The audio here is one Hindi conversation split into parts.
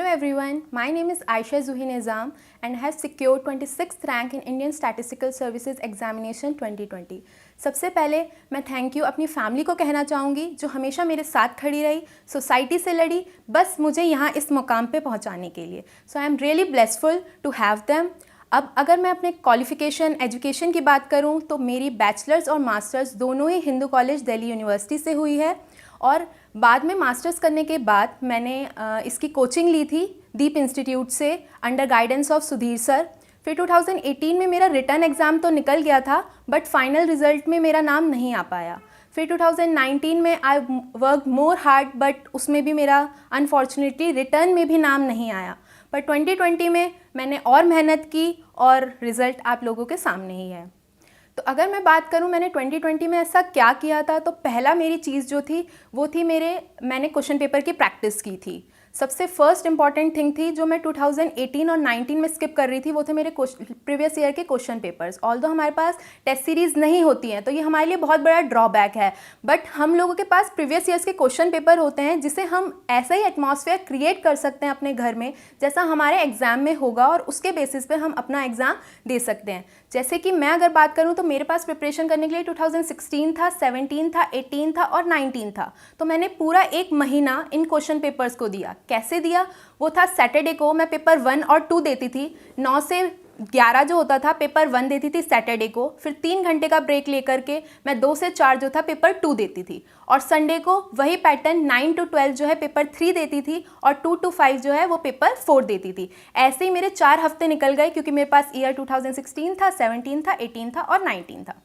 everyone, my name is Aisha Zuhi Nizam and have secured 26th rank in Indian Statistical Services Examination 2020. सबसे पहले मैं थैंक यू अपनी फैमिली को कहना चाहूँगी जो हमेशा मेरे साथ खड़ी रही, सोसाइटी से लड़ी, बस मुझे यहाँ इस मुकाम पे पहुँचाने के लिए. So I am really blessful to have them. अब अगर मैं अपने क्वालिफ़िकेशन एजुकेशन की बात करूँ तो मेरी बैचलर्स और मास्टर्स दोनों ही हिंदू कॉलेज दिल्ली यूनिवर्सिटी से हुई है और बाद में मास्टर्स करने के बाद मैंने इसकी कोचिंग ली थी दीप इंस्टीट्यूट से under guidance of Sudhir sir. फिर 2018 में मेरा रिटर्न एग्ज़ाम तो निकल गया था बट फाइनल रिज़ल्ट में मेरा नाम नहीं आ पाया. फिर 2019 में I work more hard but उसमें भी मेरा अनफॉर्चुनेटली रिटर्न में भी नाम नहीं आया. पर 2020 में मैंने और मेहनत की और रिज़ल्ट आप लोगों के सामने ही है. तो अगर मैं बात करूं मैंने 2020 में ऐसा क्या किया था, तो पहला मेरी चीज़ जो थी वो थी मैंने क्वेश्चन पेपर की प्रैक्टिस की थी. सबसे फर्स्ट इंपॉर्टेंट थिंग थी जो मैं 2018 और 19 में स्किप कर रही थी वो थे मेरे प्रीवियस ईयर के क्वेश्चन पेपर्स. ऑल्दो हमारे पास टेस्ट सीरीज़ नहीं होती हैं तो ये हमारे लिए बहुत बड़ा ड्रॉबैक है, बट हम लोगों के पास प्रीवियस ईयर्स के क्वेश्चन पेपर होते हैं जिसे हम ऐसा ही एटमॉस्फेयर क्रिएट कर सकते हैं अपने घर में जैसा हमारे एग्ज़ाम में होगा और उसके बेसिस पे हम अपना एग्ज़ाम दे सकते हैं. जैसे कि मैं अगर बात करूं तो मेरे पास प्रिपरेशन करने के लिए 2016 था, 17 था, 18 था और 19 था. तो मैंने पूरा एक महीना इन क्वेश्चन पेपर्स को दिया. कैसे दिया? वो था सैटरडे को मैं पेपर 1 और 2 देती थी. 9 से 11 जो होता था पेपर 1 देती थी सैटरडे को. फिर 3 घंटे का ब्रेक लेकर के मैं 2 से 4 जो था पेपर 2 देती थी. और संडे को वही पैटर्न 9 to 12 जो है पेपर 3 देती थी और 2 to 5 जो है वो पेपर 4 देती थी. ऐसे ही मेरे 4 हफ्ते निकल गए क्योंकि मेरे पास ईयर 2016 था, 17 था, 18 था और 19 था.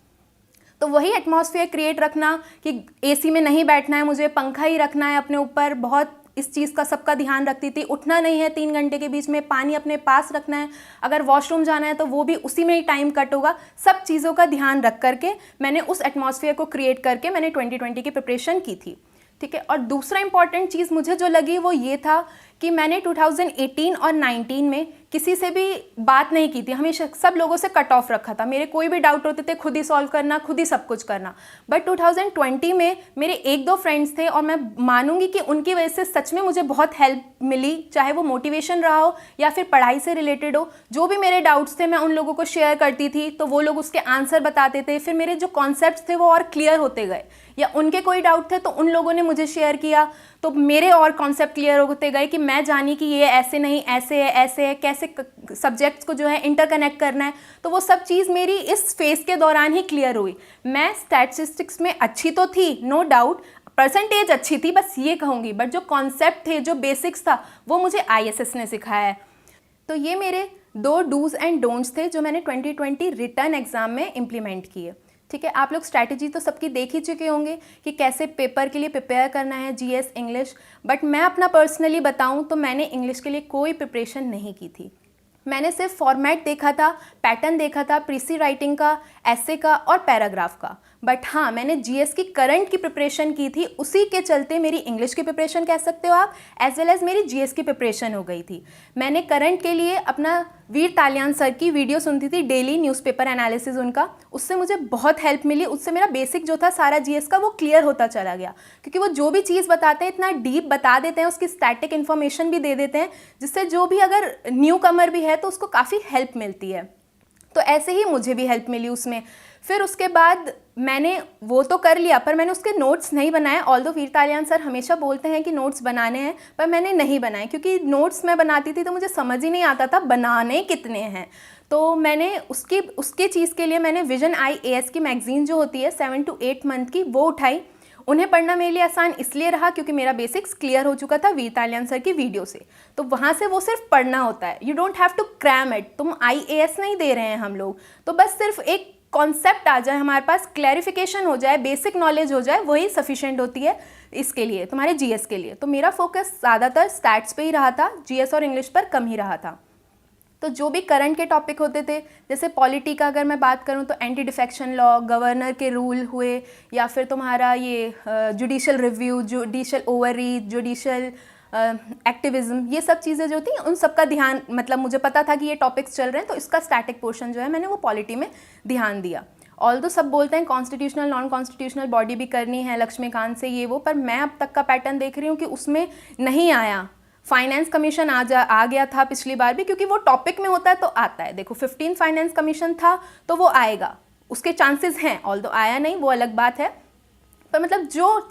तो वही एटमॉस्फेयर क्रिएट रखना कि एसी में नहीं बैठना है, मुझे पंखा ही रखना है अपने ऊपर, बहुत इस चीज़ का सबका ध्यान रखती थी. उठना नहीं है 3 घंटे के बीच में, पानी अपने पास रखना है, अगर वॉशरूम जाना है तो वो भी उसी में ही टाइम कट होगा. सब चीज़ों का ध्यान रख करके मैंने उस एटमॉस्फेयर को क्रिएट करके मैंने 2020 की प्रिपरेशन की थी. ठीक है. और दूसरा इंपॉर्टेंट चीज़ मुझे जो लगी वो ये था कि मैंने 2018 और 19 में किसी से भी बात नहीं की थी. हमेशा सब लोगों से कट ऑफ रखा था. मेरे कोई भी डाउट होते थे खुद ही सॉल्व करना, खुद ही सब कुछ करना. बट 2020 में मेरे 1-2 फ्रेंड्स थे और मैं मानूंगी कि उनकी वजह से सच में मुझे बहुत हेल्प मिली, चाहे वो मोटिवेशन रहा हो या फिर पढ़ाई से रिलेटेड हो. जो भी मेरे डाउट्स थे मैं उन लोगों को शेयर करती थी तो वो लोग उसके आंसर बताते थे. फिर मेरे जो कॉन्सेप्ट्स थे वो और क्लियर होते गए, या उनके कोई डाउट थे तो उन लोगों ने मुझे शेयर किया तो मेरे और कॉन्सेप्ट क्लियर होते गए कि मैं जानी कि ये ऐसे नहीं ऐसे है, ऐसे है, कैसे सब्जेक्ट्स को जो है इंटरकनेक्ट करना है. तो वो सब चीज़ मेरी इस फेज़ के दौरान ही क्लियर हुई. मैं स्टैटिस्टिक्स में अच्छी तो थी, नो डाउट, परसेंटेज अच्छी थी, बस ये कहूँगी, बट जो कॉन्सेप्ट थे, जो बेसिक्स था वो मुझे आईएसएस ने सिखाया है. तो ये मेरे 2 डूज़ एंड डोंट्स थे जो मैंने 2020 रिटर्न एग्ज़ाम में इम्प्लीमेंट किए. ठीक है. आप लोग स्ट्रैटेजी तो सबकी देख ही चुके होंगे कि कैसे पेपर के लिए प्रिपेयर करना है, जीएस, इंग्लिश. बट मैं अपना पर्सनली बताऊं तो मैंने इंग्लिश के लिए कोई प्रिपरेशन नहीं की थी. मैंने सिर्फ फॉर्मेट देखा था, पैटर्न देखा था, प्रीसी राइटिंग का, एसे का और पैराग्राफ का. बट हाँ, मैंने जीएस की करंट की प्रिपरेशन की थी. उसी के चलते मेरी इंग्लिश की प्रिपरेशन कह सकते हो आप, एज वेल एज मेरी जीएस की प्रिपरेशन हो गई थी. मैंने करंट के लिए अपना वीर तालियान सर की वीडियो सुनती थी, डेली न्यूज़पेपर एनालिसिस उनका. उससे मुझे बहुत हेल्प मिली. उससे मेरा बेसिक जो था सारा जीएस का वो क्लियर होता चला गया, क्योंकि वो जो भी चीज़ बताते हैं इतना डीप बता देते हैं, उसकी स्टैटिक इन्फॉर्मेशन भी दे देते हैं जिससे जो भी अगर न्यू कमर भी है तो उसको काफ़ी हेल्प मिलती है. तो ऐसे ही मुझे भी हेल्प मिली उसमें. फिर उसके बाद मैंने वो तो कर लिया पर मैंने उसके नोट्स नहीं बनाए. ऑल्दो वीर तालियान सर हमेशा बोलते हैं कि नोट्स बनाने हैं, पर मैंने नहीं बनाए क्योंकि नोट्स मैं बनाती थी तो मुझे समझ ही नहीं आता था बनाने कितने हैं. तो मैंने उसके चीज़ के लिए मैंने विजन IAS की मैगज़ीन जो होती है 7 to 8 मंथ की, वो उठाई. उन्हें पढ़ना मेरे लिए आसान इसलिए रहा क्योंकि मेरा बेसिक्स क्लियर हो चुका था वीर तालियान सर की वीडियो से. तो वहाँ से वो सिर्फ पढ़ना होता है, you don't have to cram it. तुम IAS नहीं दे रहे हैं हम लोग, तो बस सिर्फ एक कॉन्सेप्ट आ जाए हमारे पास, क्लैरिफिकेशन हो जाए, बेसिक नॉलेज हो जाए, वही सफिशिएंट होती है इसके लिए, तुम्हारे जीएस के लिए. तो मेरा फोकस ज़्यादातर स्टैट्स पे ही रहा था, जीएस और इंग्लिश पर कम ही रहा था. तो जो भी करंट के टॉपिक होते थे, जैसे पॉलिटी का अगर मैं बात करूं तो एंटी डिफेक्शन लॉ, गवर्नर के रूल हुए, या फिर तुम्हारा ये judicial review, judicial overreach, judicial activism, ये सब चीज़ें जो थी उन सब का ध्यान, मतलब मुझे पता था कि ये टॉपिक्स चल रहे हैं तो इसका स्टैटिक पोर्शन जो है मैंने वो पॉलिटी में ध्यान दिया. ऑल्दो सब बोलते हैं कॉन्स्टिट्यूशनल नॉन कॉन्स्टिट्यूशनल बॉडी भी करनी है लक्ष्मीकांत से ये वो, पर मैं अब तक का पैटर्न देख रही हूँ कि उसमें नहीं आया. फाइनेंस कमीशन आ गया था पिछली बार भी, क्योंकि वो टॉपिक में होता है तो आता है। देखो 15 फाइनेंस कमीशन था तो वो आएगा, उसके चांसेस हैं, ऑल्दो आया नहीं वो अलग बात है, पर मतलब जो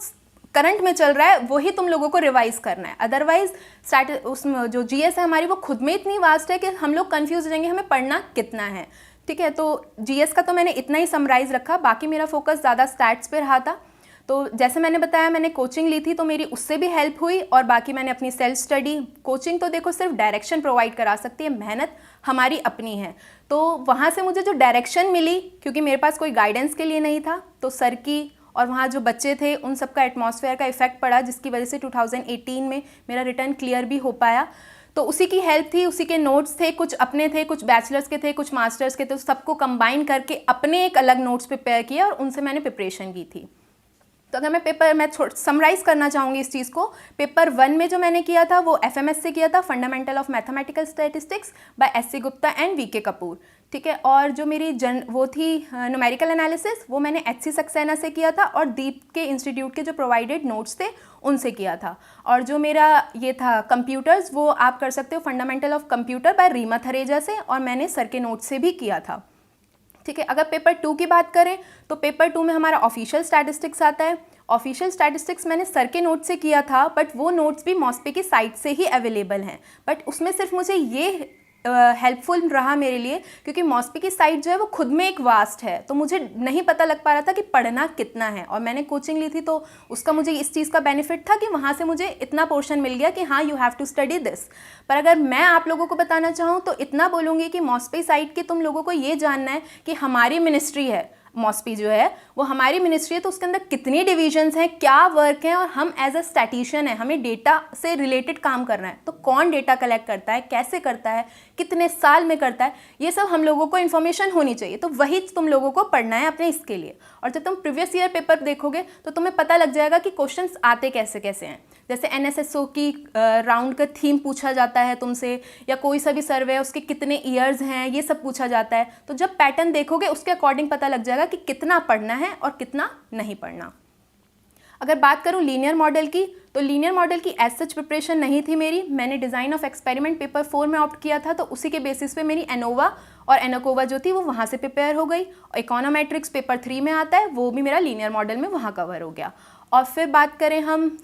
करंट में चल रहा है वही तुम लोगों को रिवाइज करना है। अदरवाइज उसमें जो जीएस है हमारी वो खुद में इतनी वास्ट है कि हम लोग कंफ्यूज हो जाएंगे हमें पढ़ना कितना है। ठीक है, तो जीएस का तो मैंने इतना ही समराइज रखा, बाकी मेरा फोकस ज़्यादा स्टैट्स पे रहा था। तो जैसे मैंने बताया मैंने कोचिंग ली थी तो मेरी उससे भी हेल्प हुई, और बाकी मैंने अपनी सेल्फ स्टडी, कोचिंग तो देखो सिर्फ डायरेक्शन प्रोवाइड करा सकती है, मेहनत हमारी अपनी है। तो वहाँ से मुझे जो डायरेक्शन मिली, क्योंकि मेरे पास कोई गाइडेंस के लिए नहीं था, तो सर की और वहाँ जो बच्चे थे उन सब का एटमॉस्फेयर का इफेक्ट पड़ा, जिसकी वजह से 2018 में मेरा रिटर्न क्लियर भी हो पाया। तो उसी की हेल्प थी, उसी के नोट्स थे, कुछ अपने थे, कुछ बैचलर्स के थे, कुछ मास्टर्स के थे, तो सबको कंबाइन करके अपने एक अलग नोट्स प्रिपेयर किया और उनसे मैंने प्रिपरेशन की थी। तो अगर मैं समराइज़ करना चाहूँगी इस चीज़ को, पेपर 1 में जो मैंने किया था वो एफएमएस से किया था, fundamental of mathematical statistics by S C Gupta and VK Kapoor. ठीक है, और जो मेरी वो थी न्यूमेरिकल एनालिसिस, वो मैंने एचसी सक्सेना से किया था, और दीप के इंस्टीट्यूट के जो प्रोवाइडेड नोट्स थे उनसे किया था। और जो मेरा ये था कंप्यूटर्स, वो आप कर सकते हो fundamental of computer by Reema Thareja से, और मैंने सर के नोट्स से भी किया था। ठीक है, अगर पेपर 2 की बात करें तो पेपर 2 में हमारा ऑफिशियल स्टैटिस्टिक्स आता है। ऑफिशियल स्टैटिस्टिक्स मैंने सर के नोट से किया था, बट वो नोट्स भी मॉस्पे की साइट से ही अवेलेबल हैं, बट उसमें सिर्फ मुझे ये हेल्पफुल रहा मेरे लिए, क्योंकि मॉस्पे की साइट जो है वो खुद में एक वास्ट है, तो मुझे नहीं पता लग पा रहा था कि पढ़ना कितना है, और मैंने कोचिंग ली थी तो उसका मुझे इस चीज़ का बेनिफिट था कि वहाँ से मुझे इतना पोर्शन मिल गया कि हाँ you have to study this. पर अगर मैं आप लोगों को बताना चाहूँ तो इतना बोलूँगी कि मॉस्पे साइट के तुम लोगों को ये जानना है कि हमारी मिनिस्ट्री है, मॉस्पी जो है वो हमारी मिनिस्ट्री है, तो उसके अंदर कितनी डिविजन्स हैं, क्या वर्क है, और हम एज अ स्टैटिशियन है, हमें डेटा से रिलेटेड काम करना है, तो कौन डेटा कलेक्ट करता है, कैसे करता है, कितने साल में करता है, ये सब हम लोगों को इन्फॉर्मेशन होनी चाहिए। तो वही तुम लोगों को पढ़ना है अपने इसके लिए। और जब तुम प्रीवियस ईयर पेपर देखोगे तो तुम्हें पता लग जाएगा कि क्वेश्चंस आते कैसे कैसे हैं। जैसे एनएसएसओ की राउंड का थीम पूछा जाता है तुमसे, या कोई सा भी सर्वे है उसके कितने ईयर्स हैं, ये सब पूछा जाता है। तो जब पैटर्न देखोगे उसके अकॉर्डिंग पता लग जाएगा कि कितना पढ़ना है और कितना नहीं पढ़ना। अगर बात करूं लीनियर मॉडल की, तो लीनियर मॉडल की एज सच प्रिपरेशन नहीं थी मेरी, मैंने डिज़ाइन ऑफ एक्सपेरिमेंट पेपर 4 में ऑप्ट किया था, तो उसी के बेसिस पे मेरी एनोवा और एनोकोवा जो थी वो वहाँ से प्रिपेयर हो गई। इकोनोमेट्रिक्स पेपर 3 में आता है, वो भी मेरा लीनियर मॉडल में वहाँ कवर हो गया। और फिर बात करें हम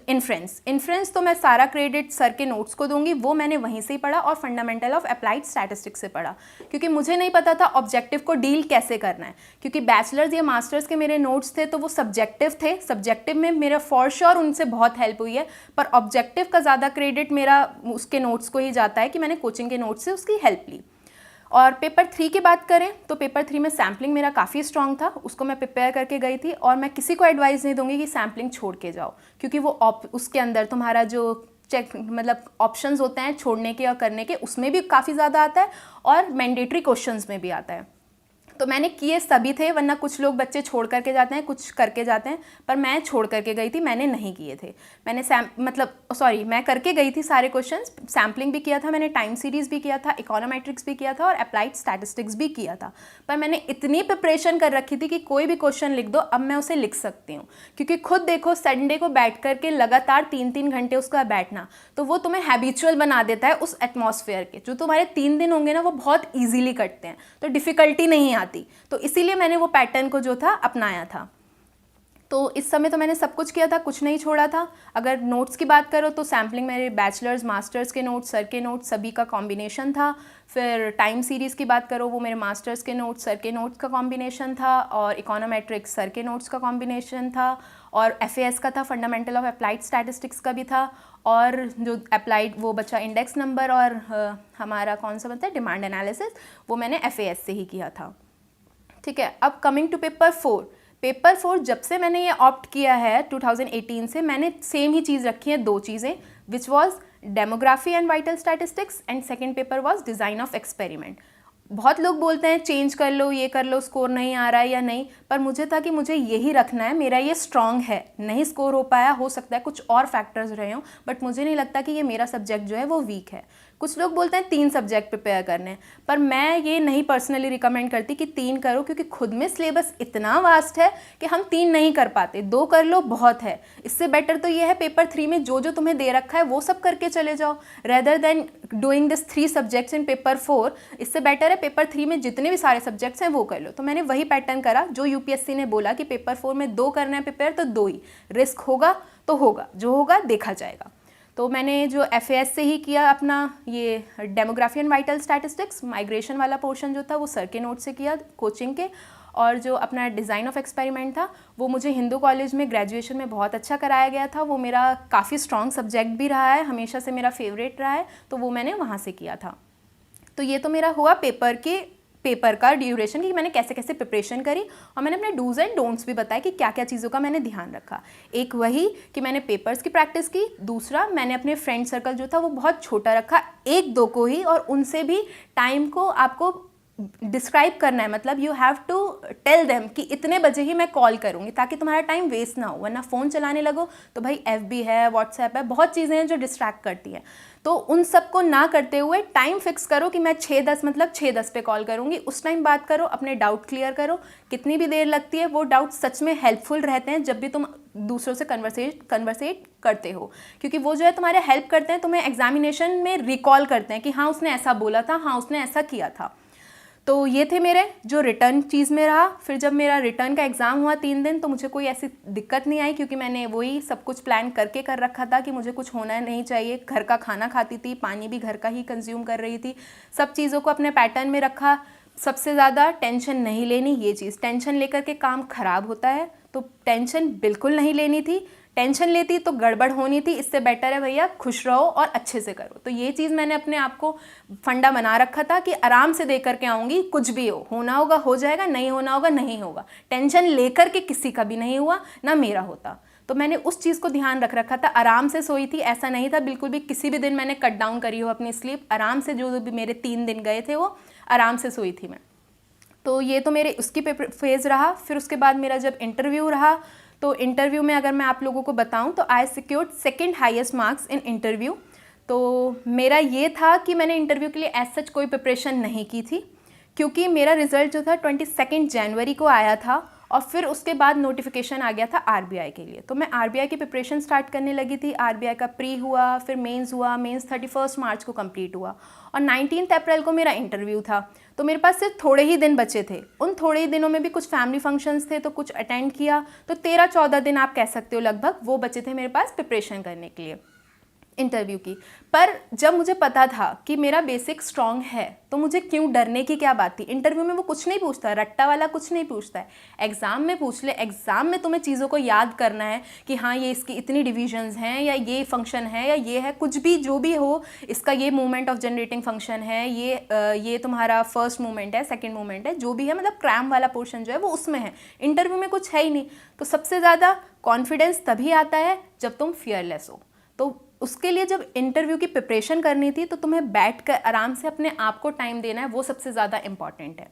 इन्फ्रेंस तो मैं सारा क्रेडिट सर के नोट्स को दूंगी, वो मैंने वहीं से ही पढ़ा, और फंडामेंटल ऑफ अप्लाइड स्टैटिस्टिक्स से पढ़ा, क्योंकि मुझे नहीं पता था ऑब्जेक्टिव को डील कैसे करना है, क्योंकि बैचलर्स या मास्टर्स के मेरे नोट्स थे तो वो सब्जेक्टिव थे, सब्जेक्टिव में मेरा फॉर श्योर उनसे बहुत हेल्प हुई है, पर ऑब्जेक्टिव का ज़्यादा क्रेडिट मेरा उसके नोट्स को ही जाता है कि मैंने कोचिंग के नोट्स से उसकी हेल्प ली। और पेपर 3 की बात करें तो पेपर 3 में सैम्पलिंग मेरा काफ़ी स्ट्रॉन्ग था, उसको मैं प्रिपेयर करके गई थी, और मैं किसी को एडवाइस नहीं दूंगी कि सैम्पलिंग छोड़ के जाओ, क्योंकि वो उसके अंदर तुम्हारा जो चेक मतलब ऑप्शंस होते हैं छोड़ने के और करने के, उसमें भी काफ़ी ज़्यादा आता है, और मैंडेटरी क्वेश्चंस में भी आता है। तो मैंने किए सभी थे, वरना कुछ लोग बच्चे छोड़ करके जाते हैं, कुछ करके जाते हैं, पर मैं छोड़ करके गई थी, मैंने नहीं किए थे। मैंने मैं करके गई थी सारे क्वेश्चंस, सैम्पलिंग भी किया था मैंने, टाइम सीरीज़ भी किया था, इकोनोमेट्रिक्स भी किया था, और अप्लाइड स्टैटिस्टिक्स भी किया था। पर मैंने इतनी प्रिपरेशन कर रखी थी कि कोई भी क्वेश्चन लिख दो अब मैं उसे लिख सकती हूँ, क्योंकि खुद देखो संडे को बैठ करके लगातार 3-3 घंटे उसका बैठना, तो वो तुम्हें हैबिचुअल बना देता है उस एटमॉस्फेयर के। जो तुम्हारे 3 दिन होंगे ना वो बहुत ईजिली कटते हैं, तो डिफ़िकल्टी नहीं आती, तो इसीलिए मैंने वो पैटर्न को जो था अपनाया था। तो इस समय तो मैंने सब कुछ किया था, कुछ नहीं छोड़ा था। अगर नोट्स की बात करो तो सैम्पलिंग मेरे बैचलर्स मास्टर्स के नोट्स, सर के नोट्स सभी का कॉम्बिनेशन था। फिर टाइम सीरीज़ की बात करो वो मेरे मास्टर्स के नोट्स, सर के नोट्स का कॉम्बिनेशन था, और इकोनोमेट्रिक्स सर के नोट्स का कॉम्बिनेशन था, और FAS का था, फंडामेंटल ऑफ अप्लाइड स्टैटिस्टिक्स का भी था, और जो अप्लाइड वो बचा इंडेक्स नंबर और हमारा कौन सा बनता है डिमांड एनालिसिस, वो मैंने FAS से ही किया था। ठीक है, अब कमिंग टू पेपर 4। पेपर 4 जब से मैंने ये ऑप्ट किया है 2018 से, मैंने सेम ही चीज़ रखी है, 2 चीज़ें, which was demography and vital statistics, and second paper was design of experiment. बहुत लोग बोलते हैं चेंज कर लो, ये कर लो, स्कोर नहीं आ रहा है या नहीं, पर मुझे था कि मुझे यही रखना है, मेरा ये स्ट्रॉन्ग है, नहीं स्कोर हो पाया, हो सकता है कुछ और फैक्टर्स रहे हों, बट मुझे नहीं लगता कि ये मेरा सब्जेक्ट जो है वो वीक है। कुछ लोग बोलते हैं 3 सब्जेक्ट प्रिपेयर करने हैं, पर मैं ये नहीं पर्सनली रिकमेंड करती कि 3 करो, क्योंकि खुद में सिलेबस इतना वास्ट है कि हम 3 नहीं कर पाते। 2 कर लो बहुत है। इससे बेटर तो ये है पेपर 3 में जो जो तुम्हें दे रखा है वो सब करके चले जाओ, rather than doing this 3 subjects in paper 4। इससे बेटर है पेपर 3 में जितने भी सारे सब्जेक्ट्स हैं वो कर लो। तो मैंने वही पैटर्न करा जो यूपीएससी ने बोला कि पेपर 4 में 2 करना है प्रिपेयर, तो 2 ही। रिस्क होगा तो होगा, जो होगा देखा जाएगा। तो मैंने जो FAS से ही किया अपना ये demography and vital statistics, migration वाला पोर्शन जो था वो सर के नोट से किया कोचिंग के, और जो अपना डिज़ाइन ऑफ एक्सपेरिमेंट था वो मुझे हिंदू कॉलेज में ग्रेजुएशन में बहुत अच्छा कराया गया था। वो मेरा काफ़ी स्ट्रॉन्ग सब्जेक्ट भी रहा है, हमेशा से मेरा फेवरेट रहा है, तो वो मैंने वहाँ से किया था। तो ये तो मेरा हुआ पेपर का ड्यूरेशन कि मैंने कैसे कैसे प्रिपरेशन करी, और मैंने अपने डूज एंड डोंट्स भी बताया कि क्या क्या चीज़ों का मैंने ध्यान रखा। एक वही कि मैंने पेपर्स की प्रैक्टिस की, दूसरा मैंने अपने फ्रेंड सर्कल जो था वो बहुत छोटा रखा, 1-2 को ही, और उनसे भी टाइम को आपको डिस्क्राइब करना है, मतलब you have to tell them कि इतने बजे ही मैं कॉल करूँगी, ताकि तुम्हारा टाइम वेस्ट ना हो। वरना फ़ोन चलाने लगो तो भाई FB है, व्हाट्सएप है, बहुत चीज़ें हैं जो डिस्ट्रैक्ट करती हैं। तो उन सब को ना करते हुए टाइम फिक्स करो कि मैं 6:10 मतलब 6:10 पे कॉल करूँगी, उस टाइम बात करो, अपने डाउट क्लियर करो। कितनी भी देर लगती है, वो डाउट सच में हेल्पफुल रहते हैं जब भी तुम दूसरों से कन्वर्सेट करते हो, क्योंकि वो जो है तुम्हारे हेल्प करते हैं, तुम्हें एग्जामिनेशन में रिकॉल करते हैं कि हाँ उसने ऐसा बोला था, हाँ उसने ऐसा किया था। तो ये थे मेरे जो रिटर्न चीज़ में रहा। फिर जब मेरा रिटर्न का एग्ज़ाम हुआ 3 दिन, तो मुझे कोई ऐसी दिक्कत नहीं आई, क्योंकि मैंने वही सब कुछ प्लान करके कर रखा था कि मुझे कुछ होना नहीं चाहिए। घर का खाना खाती थी, पानी भी घर का ही कंज्यूम कर रही थी, सब चीज़ों को अपने पैटर्न में रखा। सबसे ज़्यादा टेंशन नहीं लेनी, ये चीज़, टेंशन लेकर के काम ख़राब होता है, तो टेंशन बिल्कुल नहीं लेनी थी। टेंशन लेती तो गड़बड़ होनी थी। इससे बेटर है भैया खुश रहो और अच्छे से करो। तो ये चीज़ मैंने अपने आप को फंडा बना रखा था कि आराम से दे करके आऊँगी, कुछ भी हो, होना होगा हो जाएगा, नहीं होना होगा नहीं होगा। टेंशन लेकर के किसी का भी नहीं हुआ, ना मेरा होता। तो मैंने उस चीज़ को ध्यान रख रखा था। आराम से सोई थी, ऐसा नहीं था बिल्कुल भी किसी भी दिन मैंने कट डाउन करी हो अपनी स्लीप। आराम से जो भी मेरे 3 दिन गए थे वो आराम से सोई थी मैं। तो ये तो मेरे उसकी फेज़ रहा। फिर उसके बाद मेरा जब इंटरव्यू रहा, तो इंटरव्यू में अगर मैं आप लोगों को बताऊं तो I secured 2nd highest marks in interview. तो मेरा ये था कि मैंने इंटरव्यू के लिए एज सच कोई प्रिपरेशन नहीं की थी, क्योंकि मेरा रिज़ल्ट जो था 22 जनवरी को आया था, और फिर उसके बाद नोटिफिकेशन आ गया था RBI के लिए। तो मैं RBI की प्रिपरेशन स्टार्ट करने लगी थी। RBI का प्री हुआ, फिर मेंस हुआ, मेंस 31 मार्च को कंप्लीट हुआ, और 19 अप्रैल को मेरा इंटरव्यू था। तो मेरे पास सिर्फ थोड़े ही दिन बचे थे। उन थोड़े ही दिनों में भी कुछ फैमिली फंक्शंस थे, तो कुछ अटेंड किया। तो 13-14 दिन आप कह सकते हो लगभग वो बचे थे मेरे पास प्रिपरेशन करने के लिए इंटरव्यू की। पर जब मुझे पता था कि मेरा बेसिक स्ट्रॉन्ग है, तो मुझे क्यों डरने की क्या बात थी। इंटरव्यू में वो कुछ नहीं पूछता, रट्टा वाला कुछ नहीं पूछता है। एग्ज़ाम में पूछ ले, एग्ज़ाम में तुम्हें चीज़ों को याद करना है कि हाँ ये इसकी इतनी डिविजन्स हैं, या ये फंक्शन है, या ये है, कुछ भी जो भी हो, इसका ये मूवमेंट ऑफ जनरेटिंग फंक्शन है, ये तुम्हारा फर्स्ट मूवमेंट है, सेकेंड मूवमेंट है, जो भी है, मतलब क्रैम वाला पोर्शन जो है वो उसमें है। इंटरव्यू में कुछ है ही नहीं। तो सबसे ज़्यादा कॉन्फिडेंस तभी आता है जब तुम फियरलेस हो। तो उसके लिए जब इंटरव्यू की प्रिपरेशन करनी थी, तो तुम्हें बैठकर आराम से अपने आप को टाइम देना है, वो सबसे ज़्यादा इंपॉर्टेंट है।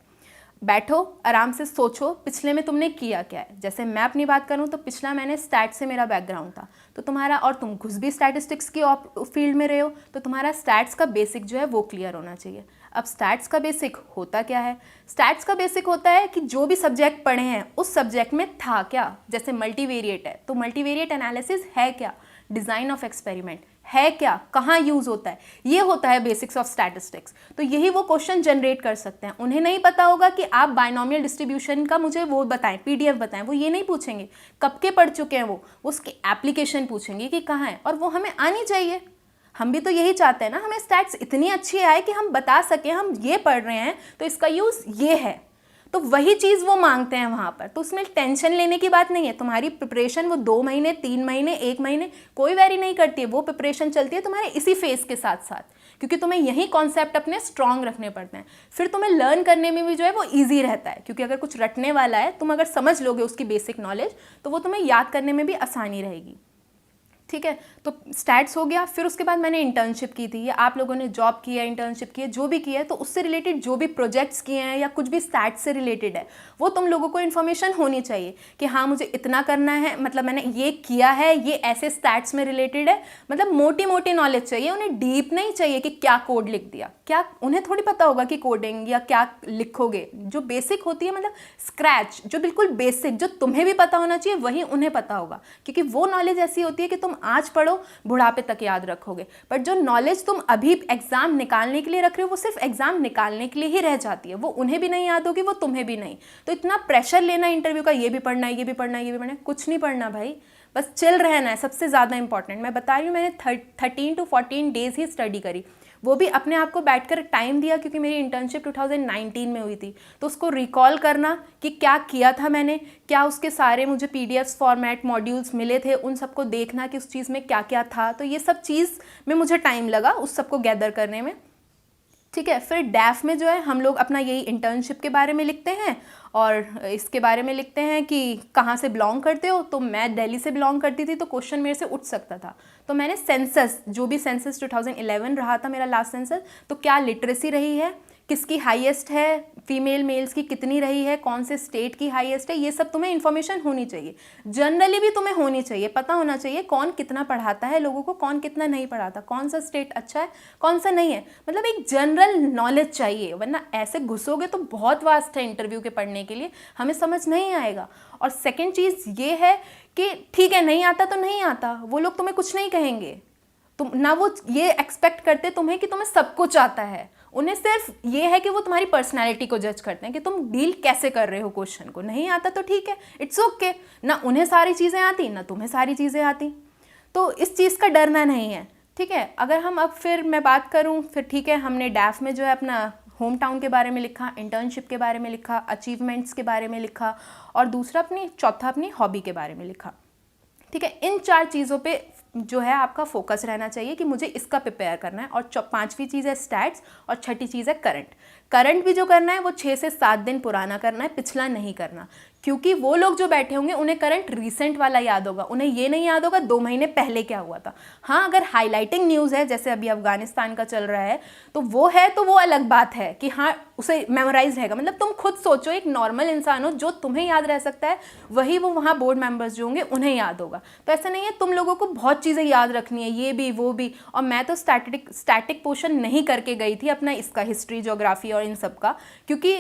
बैठो, आराम से सोचो पिछले में तुमने किया क्या है। जैसे मैं अपनी बात करूं तो पिछला मैंने स्टैट से मेरा बैकग्राउंड था, तो तुम्हारा, और तुम घुस भी स्टैटिस्टिक्स की फील्ड में रहे हो, तो तुम्हारा स्टैट्स का बेसिक जो है वो क्लियर होना चाहिए। अब स्टैट्स का बेसिक होता क्या है? स्टैट्स का बेसिक होता है कि जो भी सब्जेक्ट पढ़े हैं उस सब्जेक्ट में था क्या। जैसे मल्टीवेरिएट है तो मल्टीवेरिएट एनालिसिस है क्या, डिज़ाइन ऑफ एक्सपेरिमेंट है क्या, कहाँ यूज़ होता है, ये होता है बेसिक्स ऑफ स्टैटिस्टिक्स। तो यही वो क्वेश्चन जनरेट कर सकते हैं। उन्हें नहीं पता होगा कि आप बायनॉमियल डिस्ट्रीब्यूशन का मुझे वो बताएं, PDF बताएं, वो ये नहीं पूछेंगे कब के पढ़ चुके हैं, वो उसकी एप्लीकेशन पूछेंगे कि कहाँ है, और वो हमें आनी चाहिए। हम भी तो यही चाहते हैं ना, हमें स्टैट्स इतनी अच्छी आए कि हम बता सकें हम ये पढ़ रहे हैं तो इसका यूज़ ये है। तो वही चीज़ वो मांगते हैं वहाँ पर। तो उसमें टेंशन लेने की बात नहीं है। तुम्हारी प्रिपरेशन वो 2 महीने, 3 महीने, 1 महीने कोई वेरी नहीं करती है। वो प्रिपरेशन चलती है तुम्हारे इसी फेज़ के साथ साथ, क्योंकि तुम्हें यही कॉन्सेप्ट अपने स्ट्रॉन्ग रखने पड़ते हैं। फिर तुम्हें लर्न करने में भी जो है वो ईजी रहता है, क्योंकि अगर कुछ रटने वाला है, तुम अगर समझ लोगे उसकी बेसिक नॉलेज, तो वो तुम्हें याद करने में भी आसानी रहेगी। ठीक है। तो स्टैट्स हो गया, फिर उसके बाद मैंने इंटर्नशिप की थी, या आप लोगों ने जॉब की है, इंटर्नशिप की है, जो भी किया है, तो उससे रिलेटेड जो भी प्रोजेक्ट्स किए हैं या कुछ भी स्टैट्स से रिलेटेड है, वो तुम लोगों को इन्फॉर्मेशन होनी चाहिए कि हाँ मुझे इतना करना है, मतलब मैंने ये किया है, ये ऐसे स्टैट्स में रिलेटेड है। मतलब मोटी मोटी नॉलेज चाहिए, उन्हें डीप नहीं चाहिए कि क्या कोड लिख दिया, क्या उन्हें थोड़ी पता होगा कि कोडिंग या क्या लिखोगे। जो बेसिक होती है, मतलब स्क्रैच, जो बिल्कुल बेसिक, जो तुम्हें भी पता होना चाहिए वही उन्हें पता होगा, क्योंकि वो नॉलेज ऐसी होती है कि तुम आज पढ़ो बुढ़ापे तक याद रखोगे, बट जो नॉलेज तुम अभी एग्जाम निकालने के लिए रख रहे हो वो सिर्फ एग्जाम निकालने के लिए ही रह जाती है, वो उन्हें भी नहीं याद होगी, वो तुम्हें भी नहीं। तो इतना प्रेशर लेना इंटरव्यू का, ये भी पढ़ना है, ये भी पढ़ना है, ये भी पढ़ना है, कुछ नहीं पढ़ना भाई, बस चिल रहना है, सबसे ज़्यादा इंपॉर्टेंट। मैं बता रही हूँ, मैंने 13 to 14 डेज ही स्टडी करी, वो भी अपने आप को बैठकर टाइम दिया, क्योंकि मेरी इंटर्नशिप 2019 में हुई थी। तो उसको रिकॉल करना कि क्या किया था मैंने, क्या उसके सारे मुझे पीडीएफ फॉर्मेट मॉड्यूल्स मिले थे, उन सबको देखना कि उस चीज़ में क्या क्या था। तो ये सब चीज़ में मुझे टाइम लगा उस सबको गैदर करने में, ठीक है। फिर डैफ में जो है हम लोग अपना यही इंटर्नशिप के बारे में लिखते हैं और इसके बारे में लिखते हैं कि कहाँ से बिलोंग करते हो। तो मैं दिल्ली से बिलोंग करती थी, तो क्वेश्चन मेरे से उठ सकता था। तो मैंने सेंसस, जो भी सेंसस 2011 रहा था मेरा लास्ट सेंसस, तो क्या लिटरेसी रही है, किसकी हाईएस्ट है, फीमेल मेल्स की कितनी रही है, कौन से स्टेट की हाईएस्ट है, ये सब तुम्हें इन्फॉर्मेशन होनी चाहिए। जनरली भी तुम्हें होनी चाहिए, पता होना चाहिए कौन कितना पढ़ाता है लोगों को, कौन कितना नहीं पढ़ाता, कौन सा स्टेट अच्छा है, कौन सा नहीं है, मतलब एक जनरल नॉलेज चाहिए, वरना ऐसे घुसोगे तो बहुत वास्ट है इंटरव्यू के पढ़ने के लिए, हमें समझ नहीं आएगा। और सेकेंड चीज़ ये है कि ठीक है नहीं आता तो नहीं आता, वो लोग तुम्हें कुछ नहीं कहेंगे, तुम ना वो ये एक्सपेक्ट करते तुम्हें कि तुम्हें सब कुछ आता है, उन्हें सिर्फ ये है कि वो तुम्हारी पर्सनैलिटी को जज करते हैं कि तुम डील कैसे कर रहे हो क्वेश्चन को। नहीं आता तो ठीक है, इट्स ओके, ना उन्हें सारी चीज़ें आती ना तुम्हें सारी चीज़ें आती, तो इस चीज़ का डरना नहीं है, ठीक है। अगर हम अब फिर मैं बात करूँ, फिर ठीक है, हमने डैफ में जो है अपना होम टाउन के बारे में लिखा, इंटर्नशिप के बारे में लिखा, अचीवमेंट्स के बारे में लिखा, और दूसरा चौथा अपनी हॉबी के बारे में लिखा, ठीक है। इन 4 चीज़ों पे जो है आपका फोकस रहना चाहिए कि मुझे इसका प्रिपेयर करना है। और 5वीं चीज़ है स्टैट्स, और 6ठी चीज़ है करंट भी जो करना है वो 6 से 7 दिन पुराना करना है, पिछला नहीं करना, क्योंकि वो लोग जो बैठे होंगे उन्हें करंट रिसेंट वाला याद होगा, उन्हें ये नहीं याद होगा 2 महीने पहले क्या हुआ था। हाँ, अगर हाईलाइटिंग न्यूज़ है, जैसे अभी अफगानिस्तान का चल रहा है, तो वो है, तो वो अलग बात है कि हाँ उसे मेमोराइज रहेगा। मतलब तुम खुद सोचो, एक नॉर्मल इंसान हो, जो तुम्हें याद रह सकता है वही वो वहाँ बोर्ड मेंबर्स जो होंगे उन्हें याद होगा। तो ऐसा नहीं है, तुम लोगों को बहुत चीज़ें याद रखनी है, ये भी वो भी। और मैं तो स्टैटिक पोर्शन नहीं करके गई थी अपना, इसका हिस्ट्री ज्योग्राफी और इन सब का, क्योंकि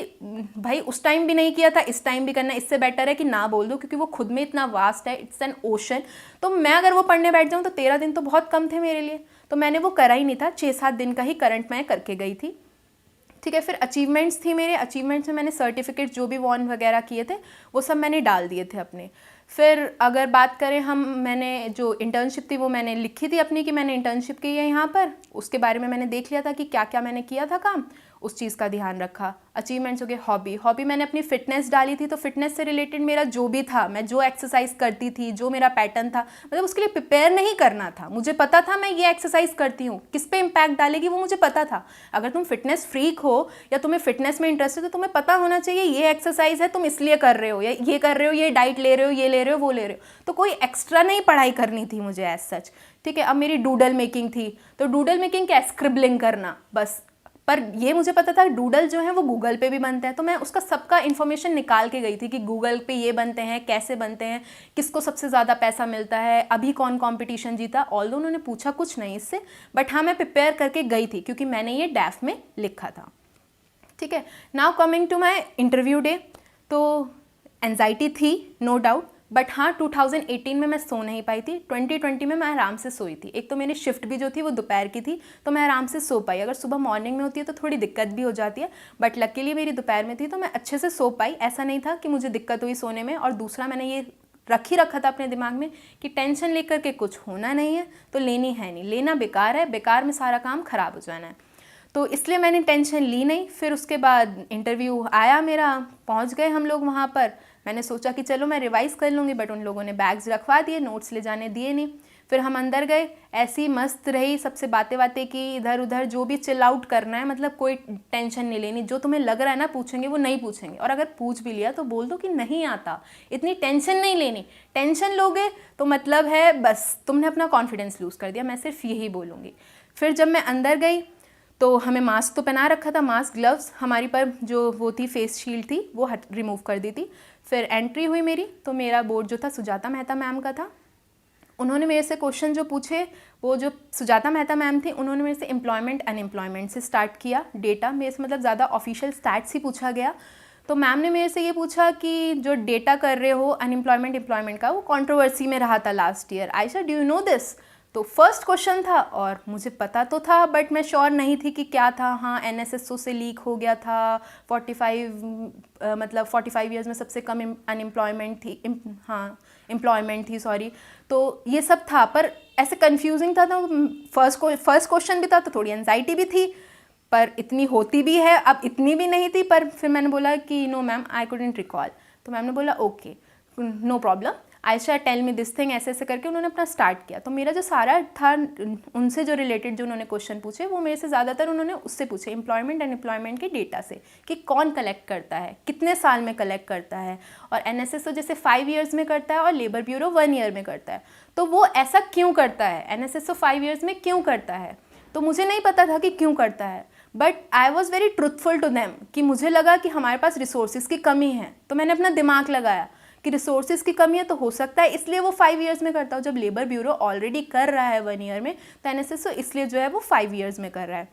भाई उस टाइम भी नहीं किया था, इस टाइम भी करना, इससे बेटर है कि ना बोल दो, क्योंकि वो खुद में इतना वास्ट है, इट्स एन ओशन। तो मैं अगर वो पढ़ने बैठ जाऊँ तो 13 दिन तो बहुत कम थे मेरे लिए, तो मैंने वो करा ही नहीं था, 6-7 दिन का ही करंट मैं करके गई थी, ठीक है। फिर अचीवमेंट्स थी मेरे, अचीवमेंट्स में मैंने सर्टिफिकेट जो भी वॉन वगैरह किए थे वो सब मैंने डाल दिए थे अपने। फिर अगर बात करें हम, मैंने जो इंटर्नशिप थी वो मैंने लिखी थी अपनी कि मैंने इंटर्नशिप की है यहाँ पर, उसके बारे में मैंने देख लिया था कि क्या क्या मैंने किया था काम, उस चीज़ का ध्यान रखा। अचीवमेंट्स हो गए। हॉबी मैंने अपनी फिटनेस डाली थी, तो फिटनेस से रिलेटेड मेरा जो भी था, मैं जो एक्सरसाइज करती थी, जो मेरा पैटर्न था, मतलब उसके लिए प्रिपेयर नहीं करना था, मुझे पता था मैं ये एक्सरसाइज करती हूँ, किस पे इम्पैक्ट डालेगी वो मुझे पता था। अगर तुम फिटनेस फ्रीक हो या तुम्हें फिटनेस में इंटरेस्ट है, तो तुम्हें पता होना चाहिए ये एक्सरसाइज है, तुम इसलिए कर रहे हो, या ये कर रहे हो, ये डाइट ले रहे हो, ये ले रहे हो, वो ले रहे हो। तो कोई एक्स्ट्रा नहीं पढ़ाई करनी थी मुझे एज सच, ठीक है। अब मेरी डूडल मेकिंग थी, तो डूडल मेकिंग क्या, स्क्रिबलिंग करना बस, पर ये मुझे पता था डूडल जो है वो गूगल पे भी बनते हैं, तो मैं उसका सबका इन्फॉर्मेशन निकाल के गई थी कि गूगल पे ये बनते हैं, कैसे बनते हैं, किसको सबसे ज़्यादा पैसा मिलता है, अभी कौन कंपटीशन जीता। ऑल्दो उन्होंने पूछा कुछ नहीं इससे, बट हाँ मैं प्रिपेयर करके गई थी क्योंकि मैंने ये डैफ में लिखा था, ठीक है। Now coming to my interview day, तो एंजाइटी थी नो डाउट, बट हाँ 2018 में मैं सो नहीं पाई थी, 2020 में मैं आराम से सोई थी। एक तो मेरी शिफ्ट भी जो थी वो दोपहर की थी, तो मैं आराम से सो पाई। अगर सुबह मॉर्निंग में होती है तो थोड़ी दिक्कत भी हो जाती है, बट लकीली मेरी दोपहर में थी तो मैं अच्छे से सो पाई, ऐसा नहीं था कि मुझे दिक्कत हुई सोने में। और दूसरा, मैंने ये रखा था अपने दिमाग में कि टेंशन लेकर के कुछ होना नहीं है, तो लेनी है नहीं, लेना बेकार है, बेकार में सारा काम ख़राब हो जाना है, तो इसलिए मैंने टेंशन ली नहीं। फिर उसके बाद इंटरव्यू आया मेरा, पहुंच गए हम लोग वहाँ पर। मैंने सोचा कि चलो मैं रिवाइज़ कर लूँगी, बट उन लोगों ने बैग्स रखवा दिए, नोट्स ले जाने दिए नहीं। फिर हम अंदर गए, ऐसी मस्त रही, सबसे बातें बातें की, इधर उधर जो भी चिल आउट करना है, मतलब कोई टेंशन नहीं लेनी, जो तुम्हें लग रहा है ना पूछेंगे वो नहीं पूछेंगे, और अगर पूछ भी लिया तो बोल दो कि नहीं आता, इतनी टेंशन नहीं लेनी। टेंशन लोगे तो मतलब है बस तुमने अपना कॉन्फिडेंस लूज़ कर दिया, मैं सिर्फ यही बोलूँगी। फिर जब मैं अंदर गई तो हमें मास्क तो पहना रखा था, मास्क ग्लव्स, हमारी पर जो वो थी फेस शील्ड थी वो रिमूव कर दी थी। फिर एंट्री हुई मेरी, तो मेरा बोर्ड जो था सुजाता मेहता मैम का था। उन्होंने मेरे से क्वेश्चन जो पूछे, वो जो सुजाता मेहता मैम थी उन्होंने मेरे से एम्प्लॉयमेंट अनएम्प्लॉयमेंट से स्टार्ट किया। डेटा मेरे से मतलब ज़्यादा ऑफिशियल स्टैट्स ही पूछा गया। तो मैम ने मेरे से ये पूछा कि जो डेटा कर रहे हो अनएम्प्लॉयमेंट एम्प्लॉयमेंट का, वो कंट्रोवर्सी में रहा था last year. Ayesha do you know this? तो फर्स्ट क्वेश्चन था और मुझे पता तो था बट मैं श्योर नहीं थी कि क्या था। हाँ, NSSO से लीक हो गया था, 45 ईयर्स में सबसे कम अनएम्प्लॉयमेंट थी, हाँ एम्प्लॉयमेंट थी, सॉरी। तो ये सब था पर ऐसे कंफ्यूजिंग था। तो फर्स्ट क्वेश्चन भी था तो थोड़ी एंजाइटी भी थी, पर इतनी होती भी है, अब इतनी भी नहीं थी। पर फिर मैंने बोला कि no ma'am I couldn't recall. तो मैम ने बोला okay no problem, Ayesha tell me this thing, ऐसे ऐसे करके उन्होंने अपना स्टार्ट किया। तो मेरा जो सारा था उनसे जो रिलेटेड जो उन्होंने क्वेश्चन पूछे वो मेरे से ज़्यादातर उन्होंने उससे पूछे एम्प्लॉयमेंट एंड एम्प्लॉयमेंट के डेटा से, कि कौन कलेक्ट करता है, कितने साल में कलेक्ट करता है, और NSSO जैसे 5 ईयर्स में करता है और लेबर ब्यूरो 1 ईयर में करता है। तो वो ऐसा क्यों करता है, NSSO 5 ईयर्स में क्यों करता है? तो मुझे नहीं पता था कि क्यों करता है, but I was very truthful to them, कि मुझे लगा कि हमारे पास रिसोर्सेज की कमी है। तो मैंने अपना दिमाग लगाया कि रिसोर्सेज की कमी है तो हो सकता है इसलिए वो 5 ईयर्स में करता हो। जब लेबर ब्यूरो ऑलरेडी कर रहा है 1 ईयर में, तो NSSO इसलिए जो है वो 5 ईयर्स में कर रहा है।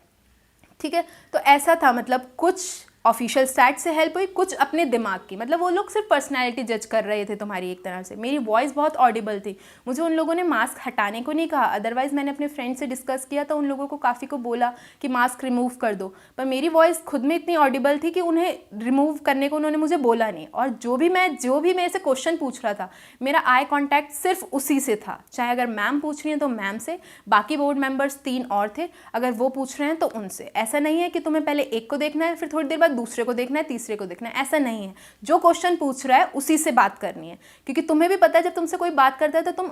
ठीक है, तो ऐसा था, मतलब कुछ ऑफिशियल स्टैट से हेल्प हुई, कुछ अपने दिमाग की, मतलब वो लोग सिर्फ पर्सनैलिटी जज कर रहे थे तुम्हारी एक तरह से। मेरी वॉइस बहुत ऑडिबल थी, मुझे उन लोगों ने मास्क हटाने को नहीं कहा, अदरवाइज़ मैंने अपने फ्रेंड से डिस्कस किया तो उन लोगों को काफ़ी को बोला कि मास्क रिमूव कर दो, पर मेरी वॉइस खुद में इतनी ऑडिबल थी कि उन्हें रिमूव करने को उन्होंने मुझे बोला नहीं। और जो भी मेरे से क्वेश्चन पूछ रहा था, मेरा आई कॉन्टैक्ट सिर्फ उसी से था, चाहे अगर मैम पूछ रही हैं तो मैम से, बाकी बोर्ड मेंबर्स 3 और थे, अगर वो पूछ रहे हैं तो उनसे। ऐसा नहीं है कि तुम्हें पहले एक को देखना है फिर थोड़ी देर बाद दूसरे को देखना है, तीसरे को देखना है, ऐसा नहीं है। जो क्वेश्चन पूछ रहा है उसी से बात करनी है, क्योंकि तुम्हें भी पता है जब तुमसे कोई बात करता है तो तुम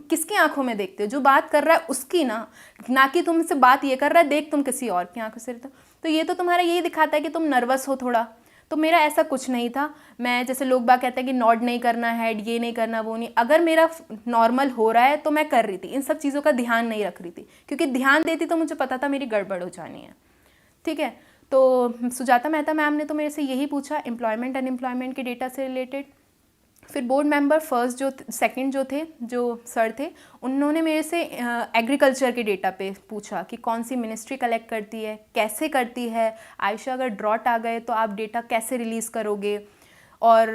किसकी आंखों में देखते हो? जो बात कर रहा है उसकी ना कि तुमसे बात ये कर रहा है देख तुम किसी और की आंखों से रहते हो। तो ये तो तुम्हारा यही दिखाता है कि तुम नर्वस हो थोड़ा। तो मेरा ऐसा कुछ नहीं था। मैं, जैसे लोग बात कहते हैं कि नॉड नहीं करना है, ये नहीं करना, वो नहीं, अगर मेरा नॉर्मल हो रहा है तो मैं कर रही थी, इन सब चीज़ों का ध्यान नहीं रख रही थी, क्योंकि ध्यान देती तो मुझे पता था मेरी गड़बड़ हो जानी है। ठीक है, तो सुजाता मेहता मैम ने तो मेरे से यही पूछा एम्प्लॉयमेंट अनएम्प्लॉयमेंट के डेटा से रिलेटेड। फिर बोर्ड मेंबर सेकंड जो थे, जो सर थे, उन्होंने मेरे से एग्रीकल्चर के डेटा पे पूछा कि कौन सी मिनिस्ट्री कलेक्ट करती है, कैसे करती है, आयशा अगर ड्रॉट आ गए तो आप डेटा कैसे रिलीज़ करोगे। और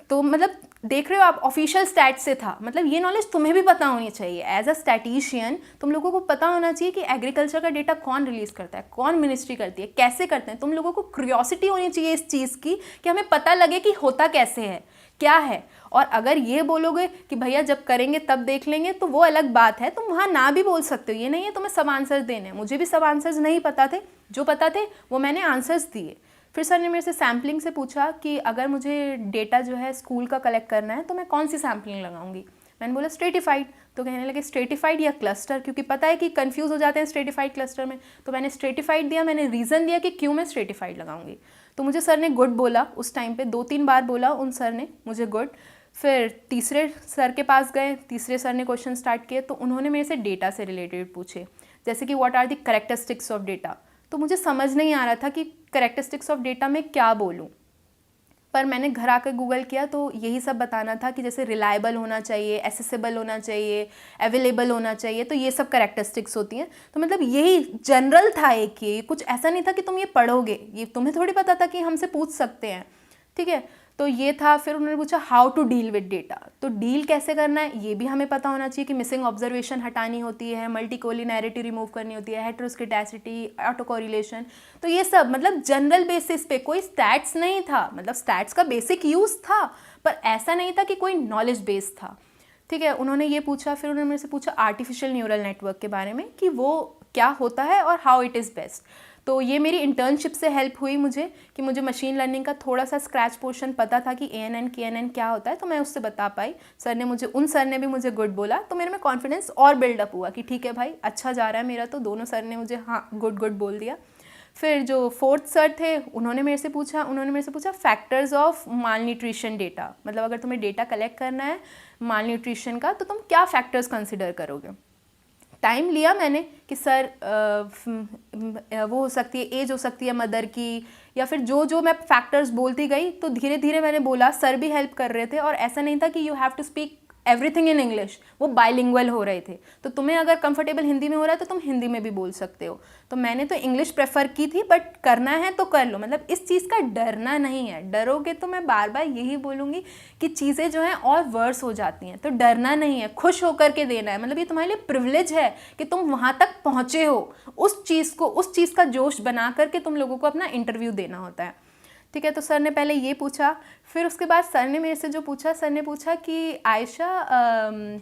तो मतलब देख रहे हो आप, ऑफिशियल स्टैट से था, मतलब ये नॉलेज तुम्हें भी पता होनी चाहिए। एज अ स्टैटिशियन तुम लोगों को पता होना चाहिए कि एग्रीकल्चर का डेटा कौन रिलीज़ करता है, कौन मिनिस्ट्री करती है, कैसे करते हैं। तुम लोगों को क्यूरियोसिटी होनी चाहिए इस चीज़ की कि हमें पता लगे कि होता कैसे है, क्या है। और अगर ये बोलोगे कि भैया जब करेंगे तब देख लेंगे, तो वो अलग बात है, तुम वहाँ ना भी बोल सकते हो। ये नहीं है तुम्हें सब आंसर्स देने हैं, मुझे भी सब आंसर्स नहीं पता थे, जो पता थे वो मैंने आंसर्स दिए। फिर सर ने मेरे से सैम्पलिंग से पूछा कि अगर मुझे डेटा जो है स्कूल का कलेक्ट करना है तो मैं कौन सी सैम्पलिंग लगाऊंगी। मैंने बोला स्ट्रेटिफाइड। तो कहने लगे स्ट्रेटिफाइड या क्लस्टर, क्योंकि पता है कि कंफ्यूज हो जाते हैं स्ट्रेटिफाइड क्लस्टर में। तो मैंने स्ट्रेटिफाइड दिया, मैंने रीज़न दिया कि क्यों मैं स्ट्रेटिफाइड लगाऊंगी। तो मुझे सर ने गुड बोला, उस टाइम पे 2-3 बार बोला उन सर ने मुझे गुड। फिर तीसरे सर के पास गए, तीसरे सर ने क्वेश्चन स्टार्ट किए, तो उन्होंने मेरे से डेटा से रिलेटेड पूछे, जैसे कि what are the characteristics of data. तो मुझे समझ नहीं आ रहा था कि कैरेक्टरिस्टिक्स ऑफ डेटा में क्या बोलूँ, पर मैंने घर आकर गूगल किया तो यही सब बताना था कि जैसे रिलायबल होना चाहिए, एसेसिबल होना चाहिए, अवेलेबल होना चाहिए, तो ये सब कैरेक्टरिस्टिक्स होती हैं। तो मतलब यही जनरल था एक, ये कुछ ऐसा नहीं था कि तुम ये पढ़ोगे, ये तुम्हें थोड़ी पता था कि हमसे पूछ सकते हैं। ठीक है, तो ये था। फिर उन्होंने पूछा how to deal with data, तो डील कैसे करना है ये भी हमें पता होना चाहिए कि मिसिंग ऑब्जर्वेशन हटानी होती है, मल्टीकोलिनैरिटी रिमूव करनी होती है, हेटेरोस्केडेसिटी, ऑटो कोरिलेशन, तो ये सब मतलब जनरल बेसिस पे, कोई स्टैट्स नहीं था। मतलब स्टैट्स का बेसिक यूज़ था, पर ऐसा नहीं था कि कोई नॉलेज बेस था। ठीक है, उन्होंने ये पूछा। फिर उन्होंने मेरे से पूछा आर्टिफिशियल न्यूरल नेटवर्क के बारे में कि वो क्या होता है और हाउ इट इज़ बेस्ट। तो ये मेरी इंटर्नशिप से हेल्प हुई मुझे कि मुझे मशीन लर्निंग का थोड़ा सा स्क्रैच पोर्शन पता था कि ANN KNN क्या होता है, तो मैं उससे बता पाई। उन सर ने भी मुझे गुड बोला, तो मेरे में कॉन्फिडेंस और बिल्डअप हुआ कि ठीक है भाई, अच्छा जा रहा है मेरा। तो दोनों सर ने मुझे हाँ गुड बोल दिया। फिर जो 4th सर थे उन्होंने मेरे से पूछा factors of mall nutrition data, मतलब अगर तुम्हें डेटा कलेक्ट करना है माल न्यूट्रिशन का तो तुम क्या फैक्टर्स कंसिडर करोगे। टाइम लिया मैंने कि सर वो हो सकती है एज, हो सकती है मदर की, या फिर जो मैं फैक्टर्स बोलती गई तो धीरे धीरे मैंने बोला। सर भी हेल्प कर रहे थे और ऐसा नहीं था कि you have to speak everything in English, वो बाइलिंगुअल हो रहे थे। तो तुम्हें अगर कंफर्टेबल हिंदी में हो रहा है तो तुम हिंदी में भी बोल सकते हो। तो मैंने तो इंग्लिश प्रेफर की थी, बट करना है तो कर लो, मतलब इस चीज़ का डरना नहीं है। डरोगे तो मैं बार बार यही बोलूँगी कि चीज़ें जो हैं और वर्स हो जाती हैं। तो डरना नहीं है, खुश होकर के देना है। मतलब ये तुम्हारे लिए प्रिविलेज है कि तुम वहाँ तक पहुँचे हो। उस चीज़ का जोश बना करके तुम लोगों को अपना इंटरव्यू देना होता है। ठीक है, तो सर ने पहले ये पूछा, फिर उसके बाद सर ने मेरे से जो पूछा, सर ने पूछा कि Ayesha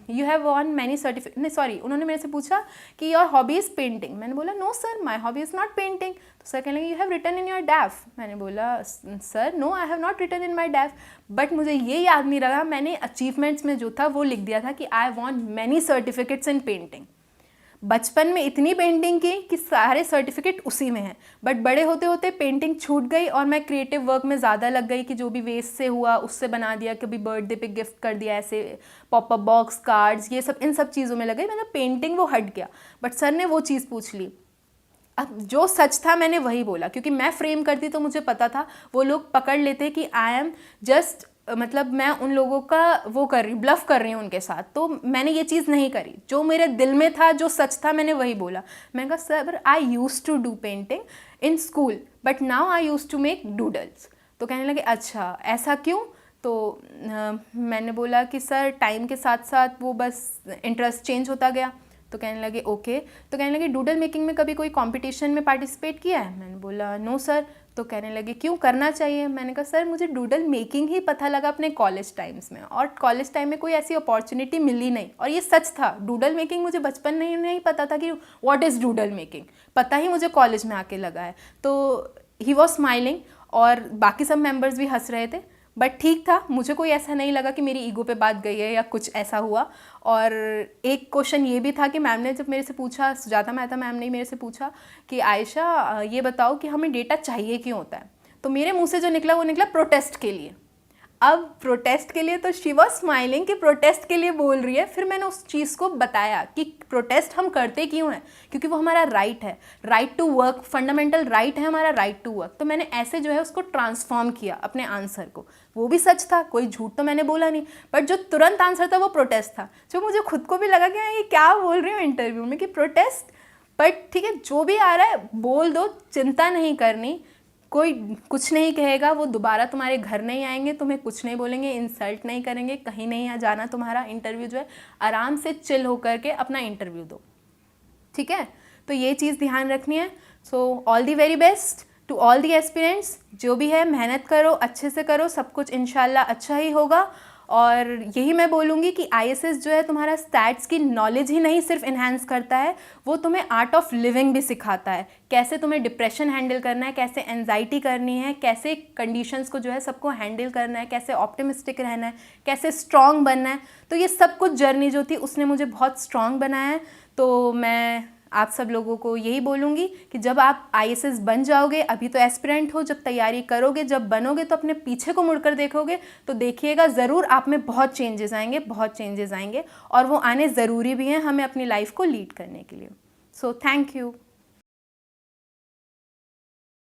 you have von many certificate, नहीं सॉरी, उन्होंने मेरे से पूछा कि योर हॉबी इज़ पेंटिंग। मैंने बोला no sir, my hobby is not painting. तो सर कहने लगे you have written in your DAF. मैंने बोला sir no, I have not written in my DAF. But मुझे ये याद नहीं रहा, मैंने अचीवमेंट्स में जो था वो लिख दिया था कि I want many certificates in painting. बचपन में इतनी पेंटिंग की कि सारे सर्टिफिकेट उसी में हैं, बट बड़े होते होते पेंटिंग छूट गई और मैं क्रिएटिव वर्क में ज़्यादा लग गई कि जो भी वेस्ट से हुआ उससे बना दिया, कभी बर्थडे पे गिफ्ट कर दिया, ऐसे पॉपअप बॉक्स, कार्ड्स, ये सब, इन सब चीज़ों में लग गई। मतलब पेंटिंग वो हट गया। बट सर ने वो चीज़ पूछ ली। अब जो सच था मैंने वही बोला, क्योंकि मैं फ्रेम करती तो मुझे पता था वो लोग पकड़ लेते कि आई एम जस्ट, मतलब मैं उन लोगों का वो कर रही, ब्लफ कर रही हूँ उनके साथ। तो मैंने ये चीज़ नहीं करी, जो मेरे दिल में था, जो सच था, मैंने वही बोला। मैंने कहा sir I use to do painting in school but now I use to make doodles. तो कहने लगे अच्छा ऐसा क्यों। तो मैंने बोला कि सर टाइम के साथ साथ वो बस इंटरेस्ट चेंज होता गया। तो कहने लगे ओके। तो कहने लगे डूडल मेकिंग में कभी कोई कंपटीशन में पार्टिसिपेट किया है। मैंने बोला नो सर। तो कहने लगे क्यों, करना चाहिए। मैंने कहा सर मुझे डूडल मेकिंग ही पता लगा अपने कॉलेज टाइम्स में, और कॉलेज टाइम में कोई ऐसी अपॉर्चुनिटी मिली नहीं। और ये सच था, डूडल मेकिंग मुझे बचपन में नहीं पता था कि व्हाट इज़ डूडल मेकिंग, पता ही मुझे कॉलेज में आके लगा है। तो ही वॉज स्माइलिंग और बाकी सब मेम्बर्स भी हंस रहे थे, बट ठीक था, मुझे कोई ऐसा नहीं लगा कि मेरी ईगो पे बात गई है या कुछ ऐसा हुआ। और एक क्वेश्चन ये भी था कि मैम ने जब मेरे से पूछा, सुजाता मेहता मैम ने मेरे से पूछा कि आयशा ये बताओ कि हमें डेटा चाहिए क्यों होता है। तो मेरे मुंह से जो निकला वो निकला प्रोटेस्ट के लिए। अब प्रोटेस्ट के लिए, तो शी वॉज स्माइलिंग कि प्रोटेस्ट के लिए बोल रही है। फिर मैंने उस चीज़ को बताया कि प्रोटेस्ट हम करते क्यों हैं, क्योंकि वो हमारा राइट है, right to work, fundamental right है हमारा, राइट टू वर्क। तो मैंने ऐसे जो है उसको ट्रांसफॉर्म किया अपने आंसर को। वो भी सच था, कोई झूठ तो मैंने बोला नहीं, बट जो तुरंत आंसर था वो प्रोटेस्ट था, जो मुझे खुद को भी लगा कि ये क्या बोल रही हूँ इंटरव्यू में कि प्रोटेस्ट। बट ठीक है, जो भी आ रहा है बोल दो, चिंता नहीं करनी, कोई कुछ नहीं कहेगा, वो दोबारा तुम्हारे घर नहीं आएंगे, तुम्हें कुछ नहीं बोलेंगे, इंसल्ट नहीं करेंगे, कहीं नहीं जाना तुम्हारा। इंटरव्यू जो है आराम से चिल होकर के अपना इंटरव्यू दो, ठीक है। तो ये चीज़ ध्यान रखनी है। So all the very best to all the aspirants. जो भी है मेहनत करो, अच्छे से करो, सब कुछ इंशाल्लाह अच्छा ही होगा। और यही मैं बोलूँगी कि ISS जो है तुम्हारा स्टैट्स की नॉलेज ही नहीं सिर्फ इन्हांस करता है, वो तुम्हें आर्ट ऑफ लिविंग भी सिखाता है। कैसे तुम्हें डिप्रेशन हैंडल करना है, कैसे एंजाइटी करनी है, कैसे कंडीशंस को जो है सबको हैंडल करना है, कैसे ऑप्टिमिस्टिक रहना है, कैसे स्ट्रॉन्ग बनना है। तो ये सब कुछ जर्नी जो थी उसने मुझे बहुत स्ट्रॉन्ग बनाया है। तो मैं आप सब लोगों को यही बोलूँगी कि जब आप ISS बन जाओगे, अभी तो एस्पिरेंट हो, जब तैयारी करोगे, जब बनोगे, तो अपने पीछे को मुड़कर देखोगे तो देखिएगा ज़रूर आप में बहुत चेंजेस आएंगे, बहुत चेंजेस आएंगे, और वो आने ज़रूरी भी हैं हमें अपनी लाइफ को लीड करने के लिए। So thank you.